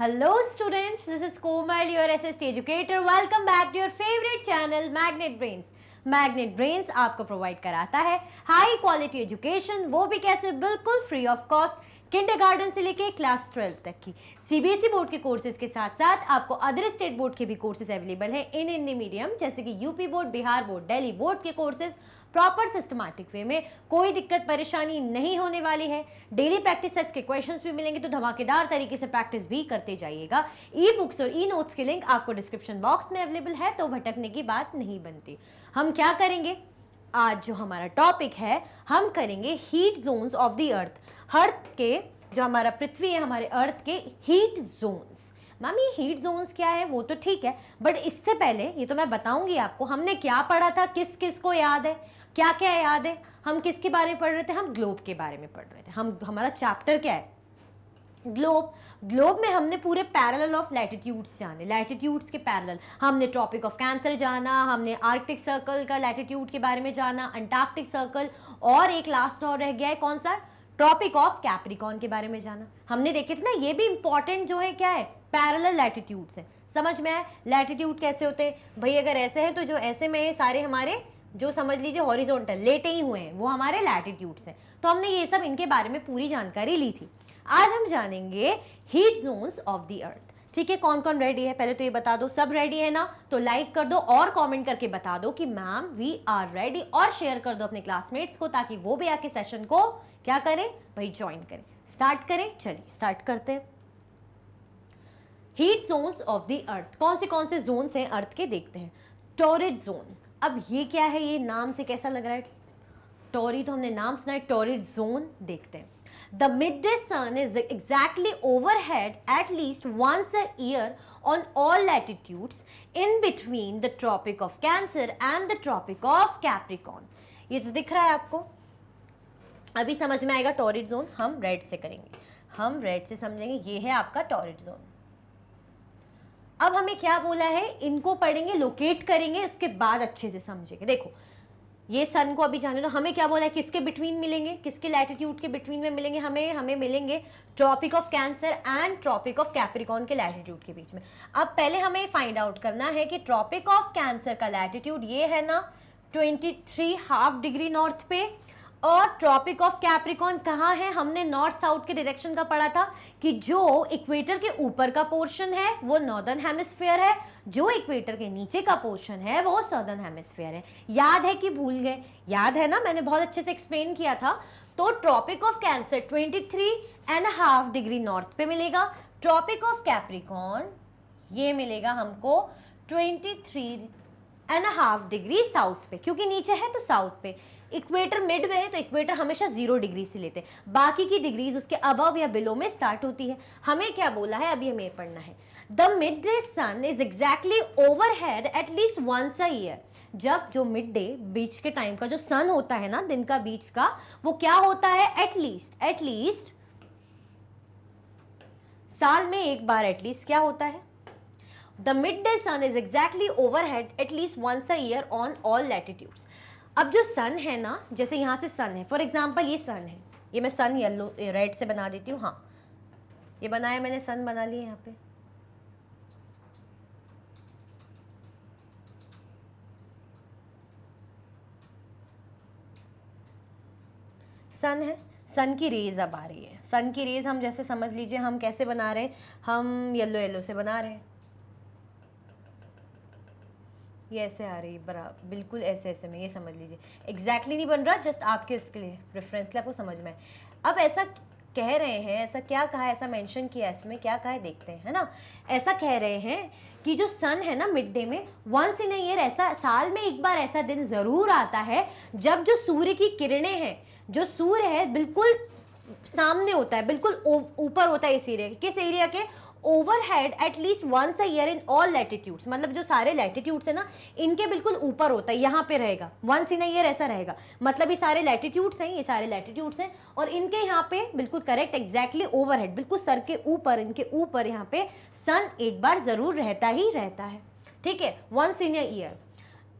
Hello students, this is Komal, your SST educator. Welcome back to your favorite channel Magnet Brains. Magnet brains आपको provide कराता है high quality education, वो भी कैसे, बिल्कुल free of cost, kindergarten से लेके क्लास 12 तक की सीबीएसई बोर्ड के कोर्सेज के साथ साथ आपको अदर स्टेट बोर्ड के भी कोर्सेज अवेलेबल हैं इन हिंदी मीडियम, जैसे कि UP board, Bihar board, Delhi board के कोर्सेज प्रॉपर सिस्टमैटिक वे में, कोई दिक्कत परेशानी नहीं होने वाली है। डेली प्रैक्टिस सेट्स के क्वेश्चंस भी मिलेंगे, तो धमाकेदार तरीके से प्रैक्टिस भी करते जाइएगा। ई बुक्स और ई नोट्स की लिंक आपको डिस्क्रिप्शन बॉक्स में अवेलेबल है, तो भटकने की बात नहीं बनती। हम क्या करेंगे आज, जो हमारा टॉपिक है, हम करेंगे heat zones of the earth के, जो हमारा पृथ्वी है, हमारे अर्थ के हीट जोन्स। मैम ये हीट जोन्स क्या है, वो तो ठीक है, बट इससे पहले ये तो मैं बताऊंगी आपको हमने क्या पढ़ा था, किस किस को याद है, क्या क्या याद है, हम किसके बारे में पढ़ रहे थे, हम ग्लोब के बारे में पढ़ रहे थे। हमारा चैप्टर क्या है, ग्लोब में हमने पूरे पैरेलल ऑफ लैटिट्यूड्स जाने, लैटिट्यूड्स के पैरेलल हमने ट्रॉपिक ऑफ कैंसर जाना, हमने आर्कटिक सर्कल का लैटिट्यूड के बारे में जाना, अंटार्कटिक सर्कल, और एक लास्ट और रह गया है कौन सा, ट्रॉपिक ऑफ कैप्रिकॉर्न के बारे में जाना। हमने देखे थे ना, ये भी इंपॉर्टेंट जो है क्या है, पैरेलल लैटिट्यूड्स है। समझ में आया लैटिट्यूड कैसे होते हैं भाई, अगर ऐसे है तो जो ऐसे में है सारे हमारे, जो समझ लीजिए हॉरिजॉन्टल लेटे ही हुए हैं, वो हमारे लैटिट्यूड्स हैं। तो हमने ये सब इनके बारे में पूरी जानकारी ली थी। आज हम जानेंगे heat zones of the earth. ठीक है, कौन कौन रेडी है पहले तो ये बता दो, सब रेडी है ना, तो लाइक कर दो और कमेंट करके बता दो कि मैम वी आर रेडी, और शेयर कर दो अपने क्लासमेट्स को, ताकि वो भी आके सेशन को क्या करें भाई, ज्वाइन करें। स्टार्ट करें, चलिए स्टार्ट करते हैं। Heat zones of the earth, कौन से जोन्स हैं अर्थ के, देखते हैं। टॉरिड जोन, अब ये क्या है, ये नाम से कैसा लग रहा है, टॉरी तो हमने नाम सुना है, टॉरिड जोन देखते हैं। The midday sun is exactly overhead at least once a year on all latitudes in between the Tropic of Cancer and the Tropic of Capricorn. ये तो दिख रहा है आपको, अभी समझ में आएगा टॉरिड जोन। हम रेड से करेंगे, हम रेड से समझेंगे, ये है आपका टॉरिड जोन। अब हमें क्या बोला है, इनको पढ़ेंगे, लोकेट करेंगे, उसके बाद अच्छे से समझेंगे। देखो ये सन को अभी जाने दो, हमें क्या बोला है, किसके बिटवीन मिलेंगे, किसके लैटिट्यूड के बिटवीन में मिलेंगे, हमें मिलेंगे Tropic of cancer and tropic of Capricorn के लैटिट्यूड के बीच में। अब पहले हमें फाइंड आउट करना है कि ट्रॉपिक ऑफ कैंसर का लैटिट्यूड ये है ना 23.5 डिग्री नॉर्थ पे, और ट्रॉपिक ऑफ कैप्रिकॉर्न कहाँ है, हमने नॉर्थ साउथ के डायरेक्शन का पढ़ा था कि जो इक्वेटर के ऊपर का पोर्शन है वो नॉर्दर्न हेमिस्फीयर है, जो इक्वेटर के नीचे का पोर्शन है वो सदर्न हेमिस्फीयर है। याद है कि भूल गए, याद है ना, मैंने बहुत अच्छे से एक्सप्लेन किया था। तो Tropic of Cancer 23.5 degree north पे मिलेगा, ट्रॉपिक ऑफ कैप्रिकॉर्न ये मिलेगा हमको 23.5 डिग्री साउथ पे, क्योंकि नीचे है तो साउथ पे। इक्वेटर मिड में है तो इक्वेटर हमेशा 0 डिग्री से लेते हैं, बाकी की डिग्रीज उसके अबव या बिलो में स्टार्ट होती है। हमें क्या बोला है, अभी हमें पढ़ना है, the mid day sun is exactly overhead at least once a year. जब जो मिड डे बीच के टाइम का जो सन होता है ना, दिन का बीच का, वो क्या होता है, एटलीस्ट साल में एक बार एटलीस्ट क्या होता है, the mid day sun is exactly overhead at least once a year on all latitudes. अब जो सन है ना, जैसे यहाँ से सन है, फॉर एग्जाम्पल ये सन है, ये मैं सन येलो रेड से बना देती हूँ, हाँ ये बनाया मैंने, सन बना लिया यहाँ पे। सन है, सन की रेज अब आ रही है, सन की रेज हम जैसे समझ लीजिए हम कैसे बना रहे हैं, हम येलो से बना रहे हैं, ये ऐसे आ रही है बराबर, बिल्कुल ऐसे में, ये समझ लीजिए एग्जैक्टली नहीं बन रहा, जस्ट आपके उसके लिए रेफरेंस लिए आपको समझ में। अब ऐसा कह रहे हैं, ऐसा क्या कहा है, ऐसा मेंशन किया है, इसमें क्या कहा है देखते हैं, है ना। ऐसा कह रहे हैं कि जो सन है ना मिड डे में, वंस इन अ ईयर, ऐसा साल में एक बार ऐसा दिन जरूर आता है जब जो सूर्य की किरणें हैं, जो सूर्य है बिल्कुल सामने होता है, बिल्कुल ऊपर होता है इस एरिया के, किस एरिया के, overhead at least once a year in all latitudes, मतलब जो सारे लैटिट्यूड्स है ना इनके बिल्कुल ऊपर होता है, यहाँ पे रहेगा, वंस इन अ ईयर ऐसा रहेगा, मतलब ये सारे लैटिट्यूड्स हैं, ये सारे लैटिट्यूड्स हैं, और इनके यहाँ पे बिल्कुल करेक्ट एग्जैक्टली ओवरहेड, बिल्कुल सर के ऊपर, इनके ऊपर यहाँ पे सन एक बार जरूर रहता ही रहता है। ठीक है, once in a year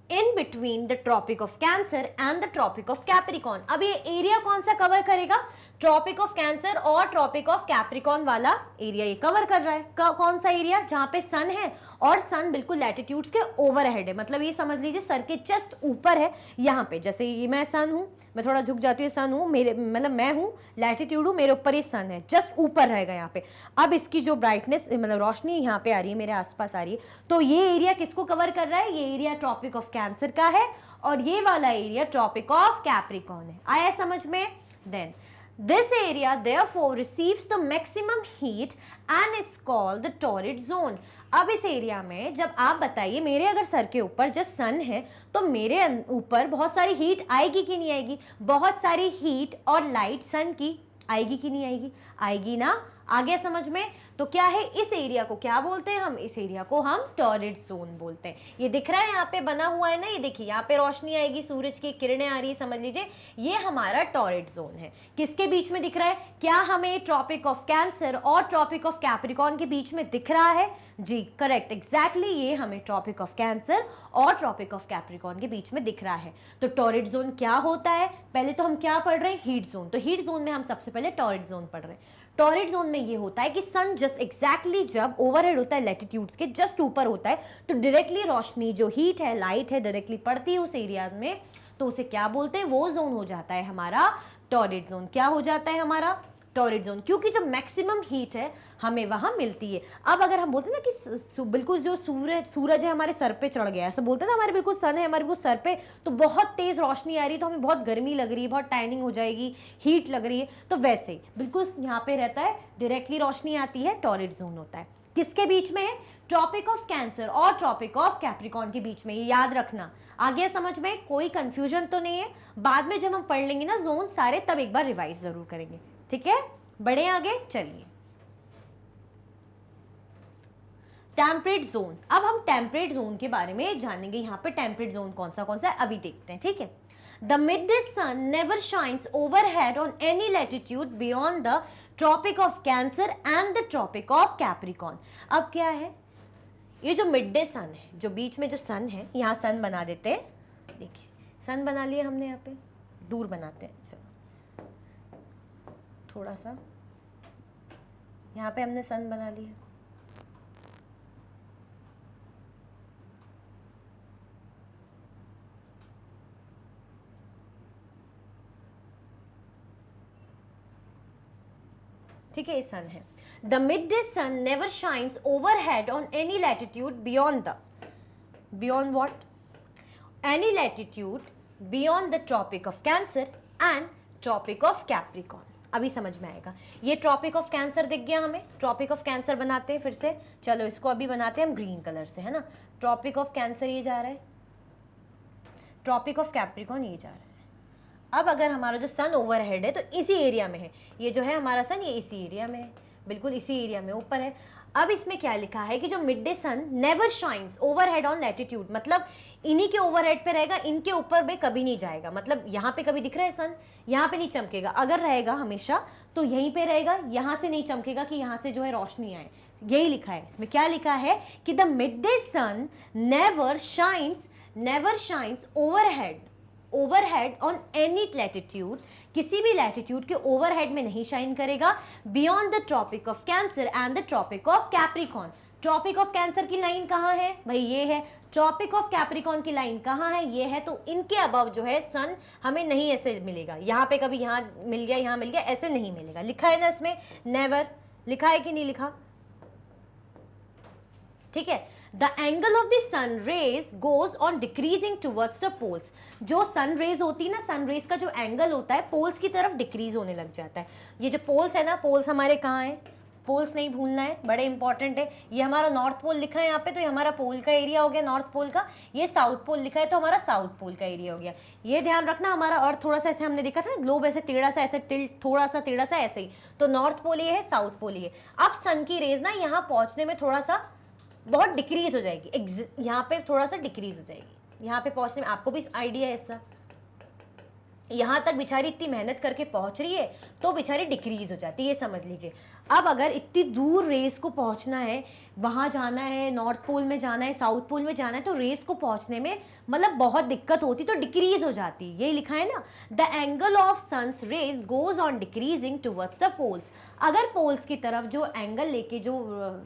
in between the tropic of cancer and the tropic of capricorn. अब ये एरिया कौन सा कवर करेगा, ट्रॉपिक ऑफ कैंसर और ट्रॉपिक ऑफ कैप्रिकॉन वाला एरिया ये कवर कर रहा है। कौन सा एरिया? जहां पे सन है और सन बिल्कुल लैटिट्यूड्स के ओवरहेड है, मतलब ये समझ लीजिए सर के जस्ट ऊपर है। यहाँ पे जैसे ये मैं सन हूँ, मैं थोड़ा झुक जाती हूँ, सन हूँ मेरे, मतलब मैं हूँ लैटिट्यूड हूँ, मेरे ऊपर ये सन है, जस्ट ऊपर रहेगा यहाँ पे। अब इसकी जो ब्राइटनेस मतलब रोशनी यहाँ पे आ रही है, मेरे आसपास आ रही है, तो ये एरिया किसको कवर कर रहा है? ये एरिया ट्रॉपिक ऑफ कैंसर का है और ये वाला एरिया ट्रॉपिक ऑफ कैप्रिकॉन है। आया समझ में? Then this area therefore receives the maximum heat and is called the torrid zone। अब इस एरिया में जब आप बताइए मेरे अगर सर के ऊपर जस्ट सन है तो मेरे ऊपर बहुत सारी हीट आएगी कि नहीं आएगी? बहुत सारी हीट और लाइट सन की आएगी कि नहीं आएगी? आएगी ना। आ गया समझ में? तो क्या है, इस एरिया को क्या बोलते हैं हम? इस एरिया को हम टॉरिड जोन बोलते हैं। ये दिख रहा है यहाँ पे बना हुआ है ना, ये देखिए यहाँ पे रोशनी आएगी, सूरज की किरणें आ रही है, समझ लीजिए ये हमारा टॉरिड जोन है। किसके बीच में दिख रहा है? क्या हमें ट्रॉपिक ऑफ कैंसर और ट्रॉपिक ऑफ कैप्रिकॉन के बीच में दिख रहा है? जी करेक्ट, एग्जैक्टली ये हमें ट्रॉपिक ऑफ कैंसर और ट्रॉपिक ऑफ कैप्रिकॉन के बीच में दिख रहा है। तो टॉरिड जोन क्या होता है? पहले तो हम क्या पढ़ रहे हैं? Heat zone. तो हीट जोन में हम सबसे पहले टॉरिड जोन पढ़ रहे हैं। टॉरिड जोन में ये होता है कि सन जस्ट एग्जैक्टली जब ओवरहेड होता है, लैटिट्यूड्स के जस्ट ऊपर होता है, तो डायरेक्टली रोशनी जो हीट है, लाइट है, डायरेक्टली पड़ती है उस एरिया में, तो उसे क्या बोलते हैं? वो जोन हो जाता है हमारा टॉरिड जोन। क्या हो जाता है हमारा? टॉरिड जोन, क्योंकि जब मैक्सिमम हीट है हमें वहां मिलती है। अब अगर हम बोलते हैं ना कि बिल्कुल जो सूरज है हमारे सर पे चढ़ गया, ऐसा बोलते हैं ना, हमारे बिल्कुल सन है हमारे बिल्कुल सर पे, तो बहुत तेज रोशनी आ रही है, तो हमें बहुत गर्मी लग रही है, बहुत टैनिंग हो जाएगी, हीट लग रही है, तो वैसे ही बिल्कुल यहाँ पे रहता है, डायरेक्टली रोशनी आती है, टॉरिड जोन होता है। किसके बीच में है? ट्रॉपिक ऑफ कैंसर और ट्रॉपिक ऑफ कैप्रिकॉन के बीच में। ये याद रखना। आ गया समझ में? कोई कंफ्यूजन तो नहीं है? बाद में जब हम पढ़ लेंगे ना जोन सारे, तब एक बार रिवाइज जरूर करेंगे, ठीक है? बढ़े आगे, चलिए। Temperate zone. अब हम टेम्परेट जोन के बारे में जानेंगे। यहाँ पे टेम्परेट जोन कौन सा है अभी देखते हैं, ठीक है? The midday sun never shines overhead on any latitude beyond the Tropic of Cancer and the Tropic of Capricorn। अब क्या है? ये जो मिड-डे सन है, जो बीच में जो सन है, यहाँ सन बना देते हैं। देखिए सन बना लिया हमने, यहाँ पे दूर बनाते हैं, चलो थोड़ा सा, यहाँ पे हमने सन बना लिया। ठीक है, ये सन है। The mid day sun never shines overhead on any latitude beyond what? Any latitude beyond the tropic of cancer and tropic of capricorn. अभी समझ में आएगा। ये ट्रॉपिक ऑफ कैंसर दिख गया हमें। ट्रॉपिक ऑफ कैंसर बनाते हैं फिर से, चलो इसको अभी बनाते हैं हम ग्रीन कलर से, है ना? ट्रॉपिक ऑफ कैंसर ये जा रहा है, ट्रॉपिक ऑफ कैप्रिकॉन ये जा रहा है। अब अगर हमारा जो सन ओवरहेड है तो इसी एरिया में है, ये जो है हमारा सन, ये इसी एरिया में है, बिल्कुल इसी एरिया में ऊपर है। अब इसमें क्या लिखा है कि जो mid day sun never shines overhead on latitude, मतलब इन्हीं के ओवरहेड पे रहेगा, इनके ऊपर में कभी नहीं जाएगा। मतलब यहाँ पे कभी दिख रहा है सन, यहाँ पे नहीं चमकेगा। अगर रहेगा हमेशा तो यहीं पे रहेगा, यहाँ से नहीं चमकेगा कि यहाँ से जो है रोशनी आए। यही लिखा है इसमें। क्या लिखा है कि the mid day sun never shines overhead on any latitude, किसी भी लैटिट्यूड के ओवरहेड में नहीं शाइन करेगा, beyond the tropic of cancer and the tropic of capricorn. Tropic of cancer की लाइन कहाँ है भाई? ये है। ट्रॉपिक ऑफ कैप्रिकॉन की लाइन कहाँ है? ये है। तो इनके अबव जो है सन हमें नहीं ऐसे मिलेगा, यहाँ पे कभी यहाँ मिल गया, यहाँ मिल गया, ऐसे नहीं मिलेगा। लिखा है ना इसमें नेवर, लिखा है कि नहीं लिखा? ठीक है। The angle of the sun rays goes on decreasing towards the poles. जो सन रेज होती है ना, सन रेज का जो एंगल होता है पोल्स की तरफ डिक्रीज होने लग जाता है। ये जो पोल्स है ना, पोल्स हमारे कहाँ हैं? पोल्स नहीं भूलना है, बड़े इंपॉर्टेंट है। ये हमारा नॉर्थ पोल लिखा है यहाँ पे, तो ये हमारा पोल का एरिया हो गया नॉर्थ पोल का। ये साउथ पोल लिखा है तो हमारा साउथ पोल का एरिया हो गया। ये ध्यान रखना, हमारा अर्थ थोड़ा सा ऐसे हमने देखा था ना, ग्लोब ऐसे टेढ़ा सा, ऐसे टिल्ट, थोड़ा सा टेढ़ा सा ऐसे ही। तो नॉर्थ पोल ये है, साउथ पोल ये। अब सन की रेज ना यहाँ पहुँचने में थोड़ा सा बहुत डिक्रीज हो जाएगी, यहाँ पे थोड़ा सा डिक्रीज हो जाएगी। यहाँ पे पहुँचने में आपको भी आइडिया है ऐसा, यहाँ तक बेचारी इतनी मेहनत करके पहुंच रही है तो बेचारी डिक्रीज हो जाती है, ये समझ लीजिए। अब अगर इतनी दूर रेस को पहुंचना है, वहां जाना है, नॉर्थ पोल में जाना है, साउथ पोल में जाना है, तो रेस को पहुंचने में मतलब बहुत दिक्कत होती, तो डिक्रीज हो जाती। ये लिखा है ना, the angle of sun's rays goes on decreasing towards the poles. अगर पोल्स की तरफ जो एंगल लेके जो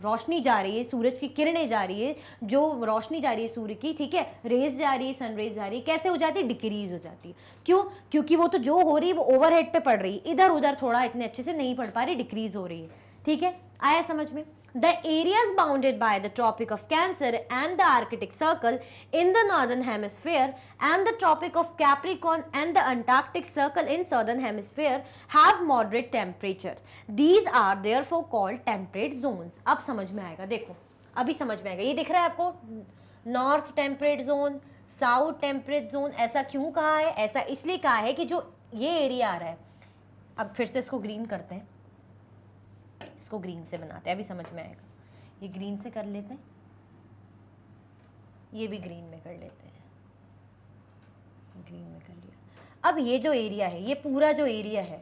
रोशनी जा रही है, सूरज की किरणें जा रही है, जो रोशनी जा रही है सूर्य की, ठीक है, रेज जा रही है, सनरेज जा रही है, कैसे हो जाती है? डिक्रीज हो जाती है। क्यों? क्योंकि वो तो जो हो रही है वो ओवरहेड पे पड़ रही है, इधर उधर थोड़ा इतने अच्छे से नहीं पड़ पा रही, डिक्रीज हो रही है। ठीक है, आया समझ में? The areas bounded by the Tropic of Cancer and the Arctic Circle in the northern hemisphere and the Tropic of Capricorn and the Antarctic Circle in southern hemisphere have moderate temperatures. These are therefore called temperate zones. अब समझ में आएगा, देखो अभी समझ में आएगा। ये दिख रहा है आपको, north temperate zone, south temperate zone. ऐसा क्यों कहा है? ऐसा इसलिए कहा है कि जो ये एरिया आ रहा है, अब फिर से इसको ग्रीन करते हैं, इसको ग्रीन से बनाते हैं, अभी समझ में आएगा। ये ग्रीन से कर लेते हैं, ये भी ग्रीन में कर लेते हैं, ग्रीन में कर लिया। अब ये जो एरिया है, ये पूरा जो एरिया है,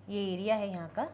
ये एरिया है यहाँ का,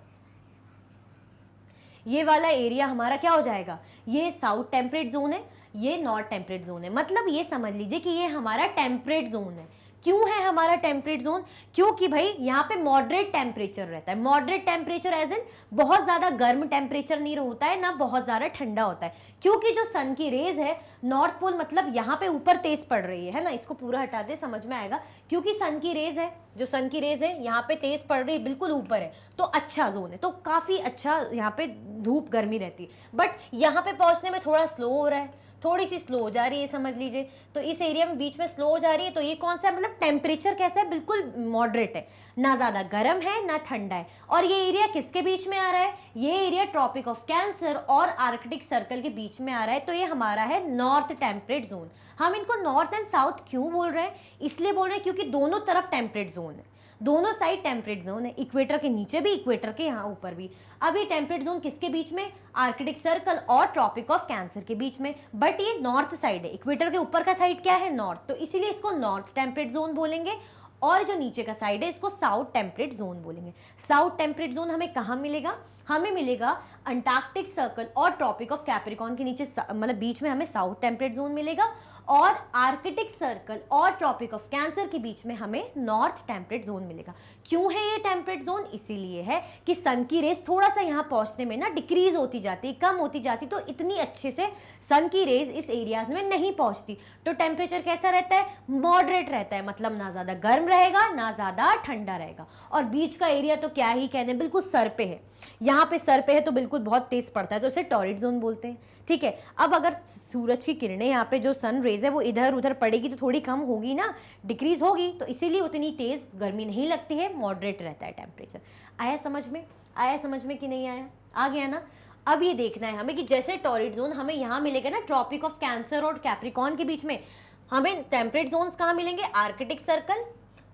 ये वाला एरिया हमारा क्या हो जाएगा? ये साउथ टेम्परेट जोन है, ये नॉर्थ टेम्परेट जोन है। मतलब ये समझ लीजिए कि ये हमारा टेम्परेट जोन है। क्यों है हमारा टेम्परेट जोन? क्योंकि भाई यहाँ पे मॉडरेट टेम्परेचर रहता है। मॉडरेट टेम्परेचर एज इन बहुत ज़्यादा गर्म टेम्परेचर नहीं होता है, ना बहुत ज़्यादा ठंडा होता है। क्योंकि जो सन की रेज है, नॉर्थ पोल मतलब यहाँ पे ऊपर तेज पड़ रही है ना, इसको पूरा हटा दे, समझ में आएगा। क्योंकि सन की रेज है, जो सन की रेज है यहाँ पे तेज पड़ रही है, बिल्कुल ऊपर है, तो अच्छा जोन है, तो काफ़ी अच्छा यहाँ पे धूप गर्मी रहती है। बट यहाँ पे पहुँचने में थोड़ा स्लो हो रहा है, थोड़ी सी स्लो हो जा रही है, समझ लीजिए। तो इस एरिया में बीच में स्लो हो जा रही है। तो ये कौन सा है? मतलब टेम्परेचर कैसा है? बिल्कुल मॉडरेट है, ना ज़्यादा गर्म है ना ठंडा है। और ये एरिया किसके बीच में आ रहा है? ये एरिया ट्रॉपिक ऑफ कैंसर और आर्कटिक सर्कल के बीच में आ रहा है। तो ये हमारा है नॉर्थ टेम्परेट जोन। हम इनको नॉर्थ एंड साउथ क्यों बोल रहे हैं? इसलिए बोल रहे हैं क्योंकि दोनों तरफ टेम्परेट जोन है, दोनों साइड टेम्परेट जोन है, इक्वेटर के नीचे भी, इक्वेटर के यहाँ ऊपर भी। अब ये टेम्परेट जोन किसके बीच में? आर्कटिक सर्कल और ट्रॉपिक ऑफ कैंसर के बीच में। बट ये नॉर्थ साइड है, इक्वेटर के ऊपर का साइड क्या है? नॉर्थ, तो इसीलिए इसको नॉर्थ टेम्परेट जोन बोलेंगे। और जो नीचे का साइड है इसको साउथ टेम्परेट जोन बोलेंगे। साउथ टेम्परेट जोन हमें कहाँ मिलेगा? हमें मिलेगा अंटार्कटिक सर्कल और ट्रॉपिक ऑफ कैप्रिकॉर्न के नीचे, मतलब बीच में हमें साउथ टेम्परेट जोन मिलेगा। और आर्कटिक सर्कल और ट्रॉपिक ऑफ कैंसर के बीच में हमें नॉर्थ टेम्परेट जोन मिलेगा। क्यों है ये टेम्परेट जोन? इसीलिए है कि सन की रेस थोड़ा सा यहाँ पहुँचने में ना डिक्रीज होती जाती, कम होती जाती, तो इतनी अच्छे से सन की रेस इस एरियाज में नहीं पहुँचती। तो टेम्परेचर कैसा रहता है? मॉडरेट रहता है, मतलब ना ज़्यादा गर्म रहेगा ना ज़्यादा ठंडा रहेगा। और बीच का एरिया तो क्या ही कहने, बिल्कुल सर पे है, यहाँ पे सर पे है तो बिल्कुल बहुत तेज पड़ता है, तो इसे टॉरिड जोन बोलते हैं। ठीक है, अब अगर सूरज की किरणें यहाँ पे जो सन रेज है वो इधर उधर पड़ेगी तो थोड़ी कम होगी ना, डिक्रीज होगी, तो इसीलिए उतनी तेज गर्मी नहीं लगती है, मॉडरेट रहता है टेम्परेचर। आया समझ में? आया समझ में कि नहीं आया? आ गया ना? अब ये देखना है हमें कि जैसे टॉरिड जोन हमें यहाँ मिलेगा ना ट्रॉपिक ऑफ कैंसर और कैप्रिकॉर्न के बीच में, हमें टेम्परेट जोन्स कहाँ मिलेंगे? आर्कटिक सर्कल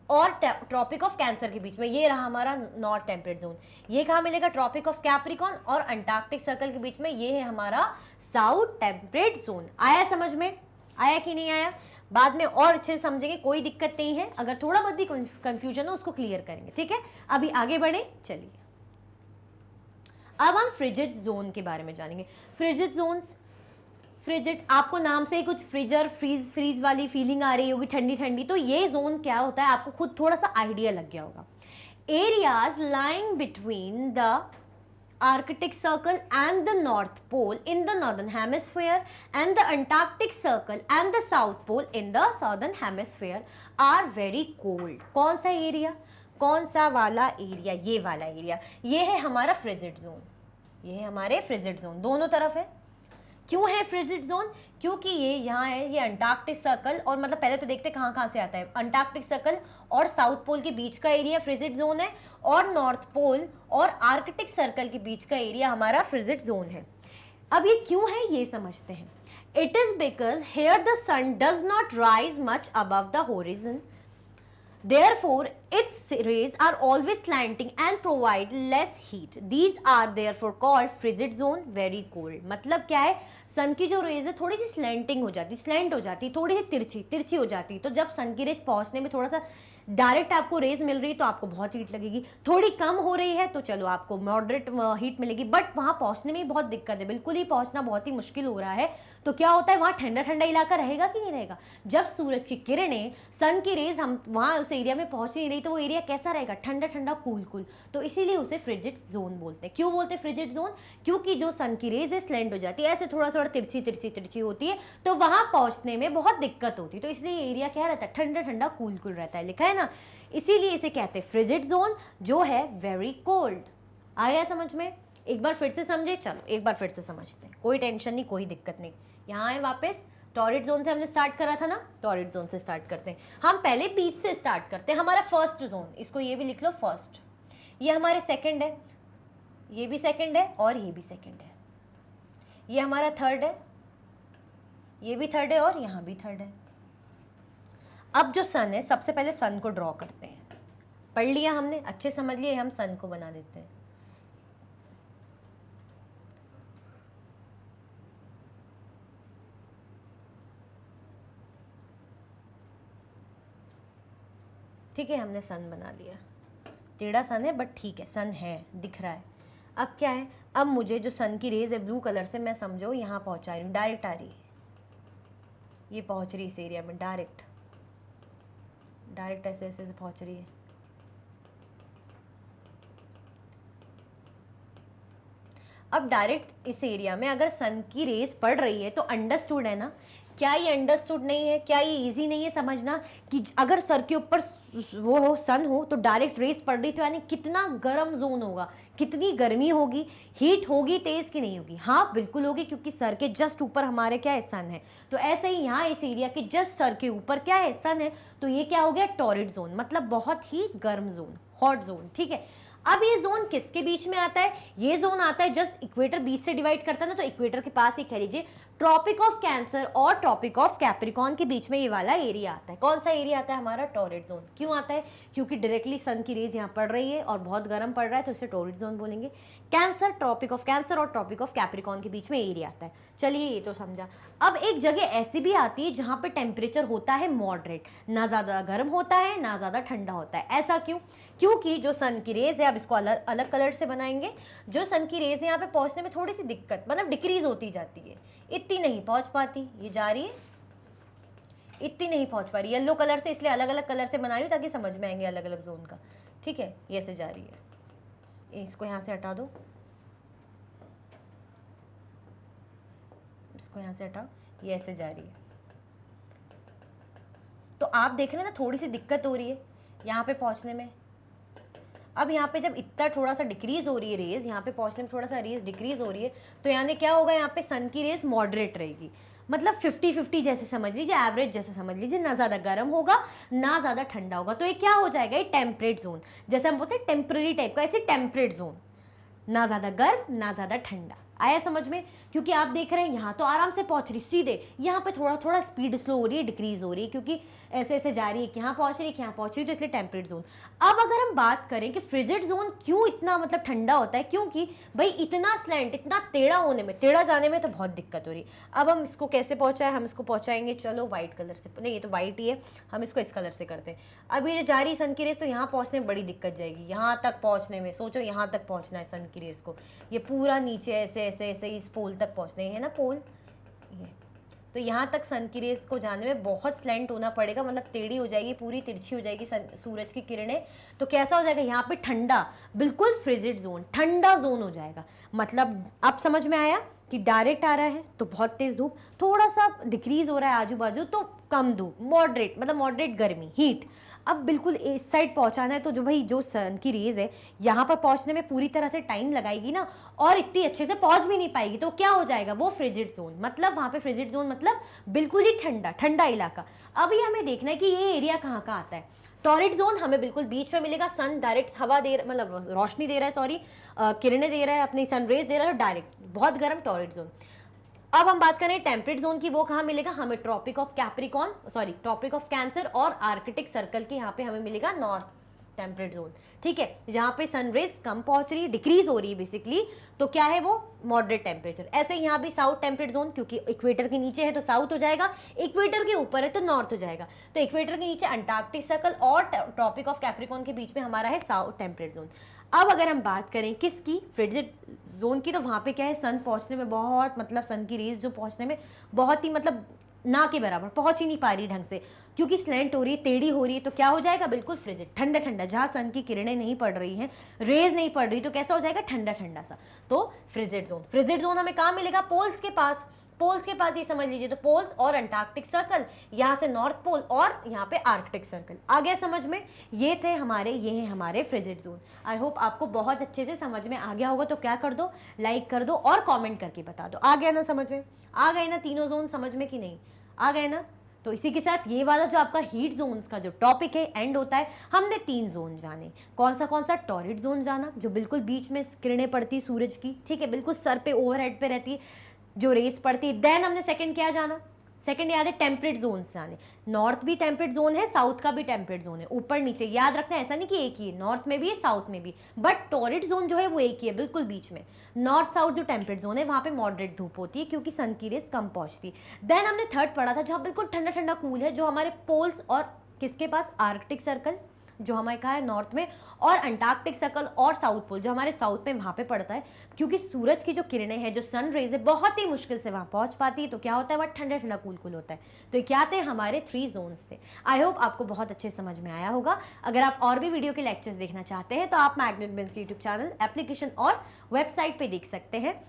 और ट्रॉपिक ऑफ कैंसर के बीच में। ये रहा हमारा नॉर्थ टेम्परेट जोन। ये कहाँ मिलेगा? ट्रॉपिक ऑफ कैप्रिकॉर्न और अंटार्कटिक सर्कल के बीच में। ये है हमारा साउथ टेम्परेट जोन। आया समझ में? आया कि नहीं आया? बाद में और अच्छे से समझेंगे, कोई दिक्कत नहीं है। अगर थोड़ा बहुत भी कंफ्यूजन हो उसको क्लियर करेंगे। ठीक है, अभी आगे बढ़े, चलिए अब हम फ्रिजिड जोन के बारे में जानेंगे। फ्रिजिड जोन्स, फ्रिजिड आपको नाम से ही कुछ फ्रीजर, फ्रीज वाली फीलिंग आ रही होगी, ठंडी ठंडी। तो ये जोन क्या होता है आपको खुद थोड़ा सा आइडिया लग गया होगा। Areas lying between the Arctic Circle and the North Pole in the Northern Hemisphere and the Antarctic Circle and the South Pole in the Southern Hemisphere are very cold. कौन सा एरिया? कौन सा वाला area? ये वाला area. ये है हमारा फ्रिजिड जोन, ये है हमारे फ्रिजिड जोन, दोनों तरफ है। क्यों है फ्रिजिड जोन? क्योंकि ये यहाँ है, ये अंटार्कटिक सर्कल, और मतलब पहले तो देखते कहाँ कहाँ से आता है। अंटार्कटिक सर्कल और साउथ पोल के बीच का एरिया फ्रिजिड जोन है, और नॉर्थ पोल और आर्कटिक सर्कल के बीच का एरिया हमारा फ्रिजिड जोन है। अब ये क्यों है ये समझते हैं। It is because here the sun does not rise much above the horizon, therefore its rays are always slanting and provide less heat. These are therefore called frigid zone, very cold. मतलब क्या है? सन की जो raise है थोड़ी सी slanting हो जाती, slant हो जाती, थोड़ी सी तिरछी हो जाती। तो जब सन की रेज पहुंचने में थोड़ा सा डायरेक्ट आपको रेज मिल रही है तो आपको बहुत हीट लगेगी, थोड़ी कम हो रही है तो चलो आपको मॉडरेट हीट मिलेगी, बट वहां पहुंचने में बहुत दिक्कत है, बिल्कुल ही पहुंचना बहुत ही मुश्किल हो रहा है। तो क्या होता है, वहां ठंडा ठंडा इलाका रहेगा कि नहीं रहेगा? जब सूरज की किरणें, सन की रेज हम वहां उस एरिया में पहुंच नहीं रही तो वो एरिया कैसा रहेगा, ठंडा ठंडा कूल कूल। तो इसीलिए उसे फ्रिजिड जोन बोलते हैं। क्यों बोलते हैं फ्रिजिड जोन? क्योंकि जो सन की रेज है स्लेंट हो जाती है, ऐसे थोड़ा थोड़ा तिरछी तिरछी तिरछी होती है, तो वहां पहुंचने में बहुत दिक्कत होती है। तो इसलिए एरिया क्या रहता है, ठंडा ठंडा कूल कूल रहता है, लिखा है ना, इसीलिए इसे कहते हैं फ्रिजिड जोन, जो है वेरी कोल्ड। आया समझ में? एक बार फिर से समझे, चलो एक बार फिर से समझते हैं, कोई टेंशन नहीं, कोई दिक्कत नहीं। यहाँ आए वापस, टॉरिड जोन से हमने स्टार्ट करा था ना, टॉरिड जोन से स्टार्ट करते हैं। हम पहले बीच से स्टार्ट करते हैं, हमारा फर्स्ट जोन, इसको ये भी लिख लो फर्स्ट, ये हमारे सेकंड है, ये भी सेकंड है और ये भी सेकंड है, ये हमारा थर्ड है, ये भी थर्ड है और यहाँ भी थर्ड है। अब जो सन है, सबसे पहले सन को ड्रॉ करते हैं, पढ़ लिया हमने, अच्छे समझ लिए, हम सन को बना देते हैं। ठीक है, हमने सन बना लिया, टेढ़ा सन है बट ठीक है, सन है, दिख रहा है। अब क्या है, अब मुझे जो सन की रेज है ब्लू कलर से, मैं समझो यहाँ पहुँचा रही हूँ, डायरेक्ट आ रही है, ये पहुँच रही है इस एरिया में, डायरेक्ट डायरेक्ट ऐसे ऐसे पहुँच रही है। अब डायरेक्ट इस एरिया में अगर सन की रेस पड़ रही है तो अंडरस्टूड है ना? क्या ये अंडरस्टूड नहीं है? क्या ये इजी नहीं है समझना कि अगर सर के ऊपर वो हो, सन हो, तो डायरेक्ट रेस पड़ रही, तो यानी कितना गर्म जोन होगा, कितनी गर्मी होगी, हीट होगी तेज की नहीं होगी? हाँ बिल्कुल होगी, क्योंकि सर के जस्ट ऊपर हमारे क्या है, सन है। तो ऐसे ही यहाँ इस एरिया के जस्ट सर के ऊपर क्या है, सन है, तो ये क्या हो गया, टॉरिड जोन, मतलब बहुत ही गर्म जोन, हॉट जोन। ठीक है, अब ये जोन किसके बीच में आता है? ये जोन आता है जस्ट इक्वेटर बीच से डिवाइड करता है ना, तो इक्वेटर के पास ही कह लीजिए ट्रॉपिक ऑफ कैंसर और ट्रॉपिक ऑफ कैप्रिकॉन के बीच में ये वाला एरिया आता है। कौन सा एरिया आता है? हमारा टॉरिड जोन। क्यों आता है? क्योंकि डायरेक्टली सन की रेज यहाँ पड़ रही है और बहुत गर्म पड़ रहा है, तो इसे टॉरिड जोन बोलेंगे। कैंसर, ट्रॉपिक ऑफ कैंसर और ट्रॉपिक ऑफ कैप्रिकॉन के बीच में एरिया आता है। चलिए ये तो समझा। अब एक जगह ऐसी भी आती है जहाँ पे टेम्परेचर होता है मॉडरेट, ना ज़्यादा गर्म होता है ना ज़्यादा ठंडा होता है। ऐसा क्यों? क्योंकि जो सन की रेज है, अब इसको अलग अलग कलर से बनाएंगे, जो सन की रेज है यहाँ पे पहुँचने में थोड़ी सी दिक्कत, मतलब डिक्रीज होती जाती है, इतनी नहीं पहुँच पाती, ये जा रही है, इतनी नहीं पहुँच पा रही। येलो कलर से इसलिए अलग अलग कलर से बना रही हूँ ताकि समझ में आएंगे अलग अलग जोन का। ठीक है, ये ऐसे जा रही है, इसको यहाँ से हटा दो, इसको यहाँ से हटाओ, ये ऐसे जा रही है। तो आप देख रहे हैं ना, थोड़ी सी दिक्कत हो रही है यहाँ पे पहुँचने में। अब यहाँ पे जब इतना थोड़ा सा डिक्रीज हो रही है रेज, यहाँ पे पहुँचने में थोड़ा सा रेज डिक्रीज हो रही है, तो यानी क्या होगा, यहाँ पे सन की रेज मॉडरेट रहेगी, मतलब 50-50 जैसे समझ लीजिए, एवरेज जैसे समझ लीजिए, ना ज़्यादा गर्म होगा ना ज़्यादा ठंडा होगा। तो ये क्या हो जाएगा, ये टेम्परेट जोन, जैसे हम बोलते हैं टेम्पररी टाइप का, ऐसे टेम्परेट जोन, ना ज़्यादा गर्म ना ज़्यादा ठंडा। आया समझ में? क्योंकि आप देख रहे हैं यहाँ तो आराम से पहुँच रही सीधे, यहाँ पे थोड़ा थोड़ा स्पीड स्लो हो रही है, डिक्रीज हो रही है, क्योंकि ऐसे ऐसे जा रही है कि यहाँ पहुँच रही है कि यहाँ पहुँच रही है, तो इसलिए टेम्परेट जोन। अब अगर हम बात करें कि फ्रिजिड जोन क्यों इतना मतलब ठंडा होता है, क्योंकि भाई इतना स्लैंट, इतना टेढ़ा होने में, टेढ़ा जाने में तो बहुत दिक्कत हो रही है। अब हम इसको कैसे पहुँचाएं? हम इसको पहुँचाएंगे, चलो वाइट कलर से, नहीं ये तो वाइट ही है, हम इसको इस कलर से करते हैं। अब ये जो जा रही सन की रेस, तो यहाँ पहुँचने में बड़ी दिक्कत जाएगी, यहाँ तक पहुँचने में, सोचो यहाँ तक पहुँचना है सन की रेस को, ये पूरा नीचे ऐसे ऐसे ऐसे इस पोल तक पहुँचने है ना, पोल ये, तो यहाँ तक सन की रेस को जाने में बहुत स्लैंट होना पड़ेगा, मतलब टेढ़ी हो जाएगी, पूरी तिरछी हो जाएगी सूरज की किरणें। तो कैसा हो जाएगा, यहाँ पे ठंडा, बिल्कुल फ्रिजिड जोन, ठंडा जोन हो जाएगा। मतलब अब समझ में आया कि डायरेक्ट आ रहा है तो बहुत तेज धूप, थोड़ा सा डिक्रीज हो रहा है आजू बाजू तो कम धूप, मॉडरेट मतलब मॉडरेट गर्मी, हीट। अब बिल्कुल इस साइड पहुंचाना है, तो जो भाई जो सन की रेज है यहाँ पर पहुंचने में पूरी तरह से टाइम लगाएगी ना, और इतनी अच्छे से पहुंच भी नहीं पाएगी, तो क्या हो जाएगा, वो फ्रिजिड जोन। मतलब वहाँ पे फ्रिजिड जोन मतलब बिल्कुल ही ठंडा ठंडा इलाका। अब ये हमें देखना है कि ये एरिया कहाँ का आता है। टॉरिड जोन हमें बिल्कुल बीच में मिलेगा, सन डायरेक्ट हवा दे, मतलब रोशनी दे रहा है, सॉरी किरणें दे रहा है, अपनी सनरेज दे रहा है डायरेक्ट, बहुत गर्म टॉरिड जोन। अब हम बात करें टेम्परेट जोन की, वो कहाँ मिलेगा हमें, tropic of capricorn, sorry tropic of cancer और आर्कटिक सर्कल के यहाँ पे हमें मिलेगा नॉर्थ टेम्परेट जोन, ठीक है, जहाँ पे सनरेज कम पहुंच रही है, डिक्रीज हो रही है बेसिकली, तो क्या है वो मॉडरेट टेम्परेचर। ऐसे यहाँ भी साउथ टेम्परेट जोन, क्योंकि इक्वेटर के नीचे है तो साउथ हो जाएगा, इक्वेटर के ऊपर है तो नॉर्थ हो जाएगा। तो इक्वेटर के नीचे अंटार्कटिक सर्कल और ट्रॉपिक ऑफ कैप्रिकॉर्न के बीच में हमारा है साउथ टेम्परेट जोन। अब अगर हम बात करें किसकी, फ्रिजिड जोन की, तो वहाँ पे क्या है, सन पहुँचने में बहुत, मतलब सन की रेज जो पहुँचने में बहुत ही, मतलब ना के बराबर पहुंच ही नहीं पा रही ढंग से, क्योंकि स्लैंट हो रही है, टेढ़ी हो रही है, तो क्या हो जाएगा, बिल्कुल फ्रिजिड, ठंडा ठंडा, जहां सन की किरणें नहीं पड़ रही हैं, रेज नहीं पड़ रही, तो कैसा हो जाएगा, ठंडा ठंडा सा। तो फ्रिजिड जोन, फ्रिजिड जोन हमें कहाँ मिलेगा, पोल्स के पास, पोल्स के पास, ये समझ लीजिए, तो पोल्स और अंटार्कटिक सर्कल, यहाँ से नॉर्थ पोल और यहाँ पे आर्कटिक सर्कल। आ गया समझ में, ये हैं हमारे फ्रिजिड जोन। आई होप आपको बहुत अच्छे से समझ में आ गया होगा। तो क्या कर दो, लाइक कर दो और कमेंट करके बता दो, आ गया ना समझ में, आ गए ना तीनों जोन समझ में कि नहीं, आ गए ना। तो इसी के साथ ये वाला जो आपका हीट जोन्स का जो टॉपिक है एंड होता है। हमने 3 जोन जाने, कौन सा टॉरिड जोन जाना, जो बिल्कुल बीच में किरणें पड़ती सूरज की, ठीक है, बिल्कुल सर पे ओवरहेड पे रहती है जो रेस पड़ती है। देन हमने सेकंड क्या जाना, सेकंड याद है टेम्परेट जोन जाने, नॉर्थ भी टेम्परेट जोन है, साउथ का भी टेम्परेट जोन है, ऊपर नीचे याद रखना, ऐसा नहीं कि एक ही है, नॉर्थ में भी है साउथ में भी, बट टॉरिड जोन जो है वो एक ही है, बिल्कुल बीच में। नॉर्थ साउथ जो टेम्परेट जोन है वहाँ पे मॉडरेट धूप होती है, क्योंकि सन की रेस कम पहुँचती है। देन हमने थर्ड पढ़ा था, जहाँ बिल्कुल ठंडा ठंडा कूल है, जो हमारे पोल्स और किसके पास, आर्कटिक सर्कल जो हमारे कहा है नॉर्थ में, और अंटार्कटिक सर्कल और साउथ पोल जो हमारे साउथ में वहाँ पे पड़ता है, क्योंकि सूरज की जो किरणें हैं, जो सन रेज है, बहुत ही मुश्किल से वहाँ पहुँच पाती है, तो क्या होता है, वहाँ ठंडा ठंडा कूल कूल होता है। तो ये क्या थे, हमारे 3 जोन्स थे। आई होप आपको बहुत अच्छे समझ में आया होगा। अगर आप और भी वीडियो के लेक्चर्स देखना चाहते हैं तो आप मैग्नेट ब्रेन्स के यूट्यूब चैनल, एप्लीकेशन और वेबसाइट पर देख सकते हैं।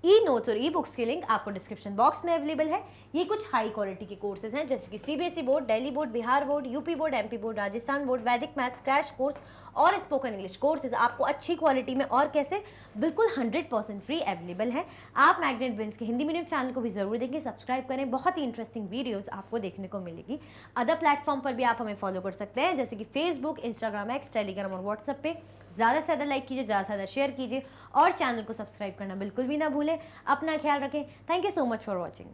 ई नोट्स और ई बुक्स की लिंक आपको डिस्क्रिप्शन बॉक्स में अवेलेबल है। ये कुछ हाई क्वालिटी के कोर्सेज हैं, जैसे कि CBSE board, Delhi board, Bihar board, UP board, MP board, Rajasthan board, वैदिक मैथ्स क्रैश कोर्स और स्पोकन इंग्लिश कोर्सेज आपको अच्छी क्वालिटी में और कैसे, बिल्कुल 100% फ्री अवेलेबल है। आप मैग्नेट ब्रेन्स के हिंदी मीडियम चैनल को भी जरूर देखें, सब्सक्राइब करें, बहुत ही इंटरेस्टिंग वीडियोस आपको देखने को मिलेगी। अदर प्लेटफॉर्म पर भी आप हमें फॉलो कर सकते हैं, जैसे कि फेसबुक, इंस्टाग्राम, एक्स, टेलीग्राम और व्हाट्सएप पे। ज़्यादा से ज़्यादा लाइक कीजिए, ज़्यादा से ज़्यादा शेयर कीजिए और चैनल को सब्सक्राइब करना बिल्कुल भी ना भूलें। अपना ख्याल रखें। Thank you so much for watching.